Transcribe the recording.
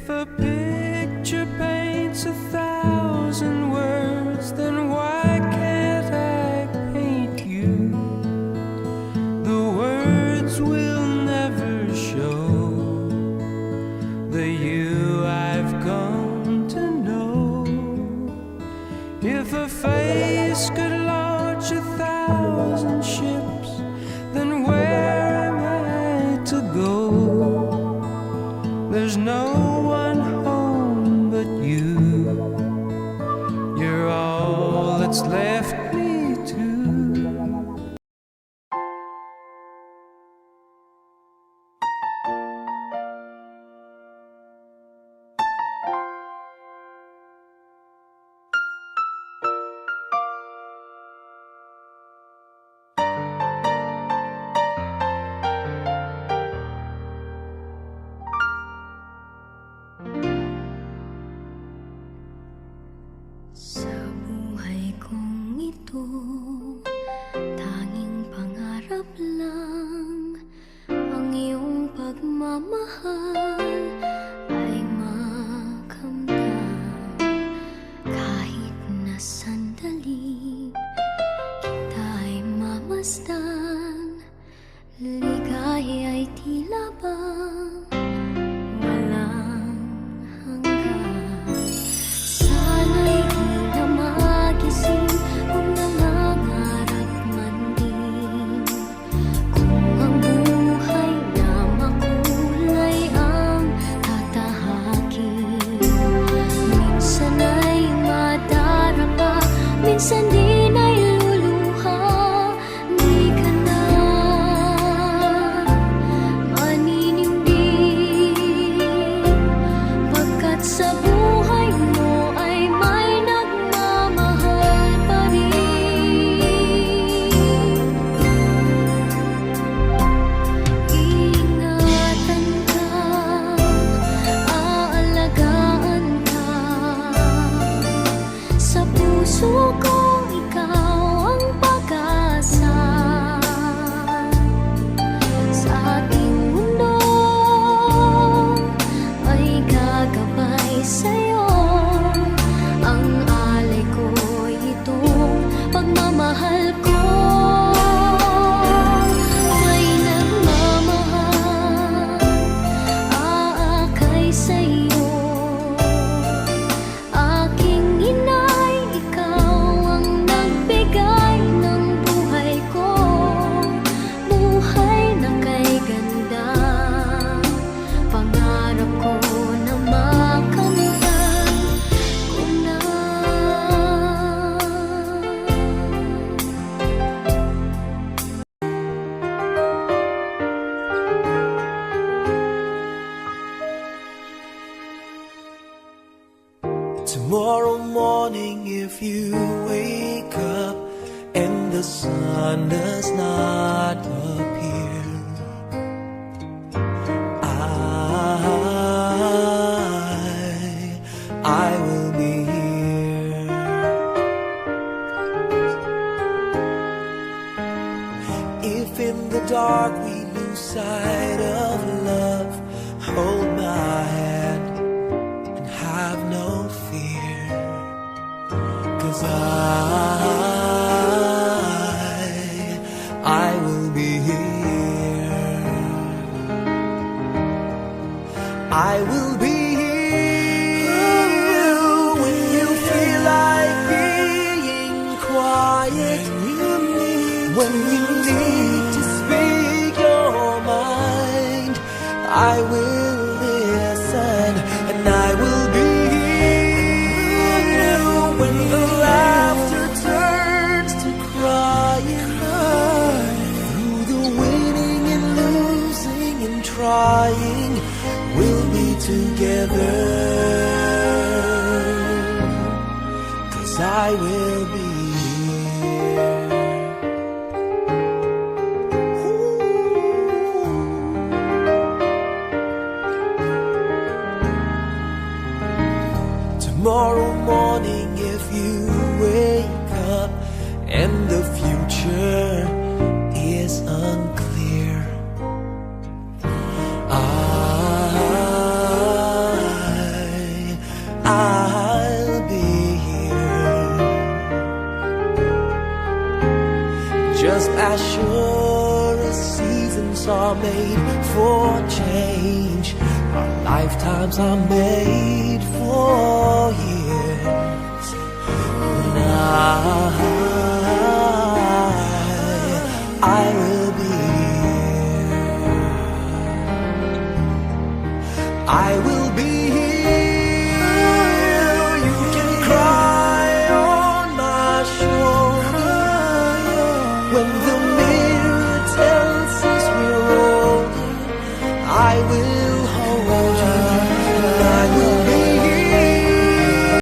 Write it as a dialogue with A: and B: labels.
A: If a picture paints 1,000 words, then why can't I paint you? The words will never show the you I've come to know. If a face could launch 1,000 ships, then where am I to go? There's no one home but you. You're all that's left me to.
B: Sa buhay kong ito, tanging pangarap lang ang iyong pagmamahal ay makamtan. Kahit na sandali kita'y mamasdan, ligaya ay tila bang walang hanggan. Sana'y di na magising kung nangangarap man din, kung ang buhay na makulay ang tatahakin. Minsan ay madarapa, minsan din ay luluha. Di ka na maninindig, pagkat sa buhay mo ay may nagmamahal pa rin. Ingatan ka, aalagaan ka. Sa puso ko ikaw ang pag-asa. Sa ating mundo ay gagabay sa'yo. Ang alay ko'y itong pagmamahal ko. May nagmamahal, aakay sa'yo. Aking inay, ikaw ang nagbigay ng buhay ko. Buhay na kay ganda, pangarap ko na makamtan ko na.
A: Tomorrow morning, if you wake up and the sun does not appear, I will be here. If in the dark we lose sight of love, hold my hand and have no fear, 'cause I will be here. I will be here when you feel like being quiet, when you need to speak your mind. I will listen and I will be here when the laughter turns to crying. Through the winning and losing and trying, we'll be together, 'cause I will be here. Tomorrow morning, if you wake up and the future is unclear, I Just as sure as seasons are made for change, our lifetimes are made for years. Now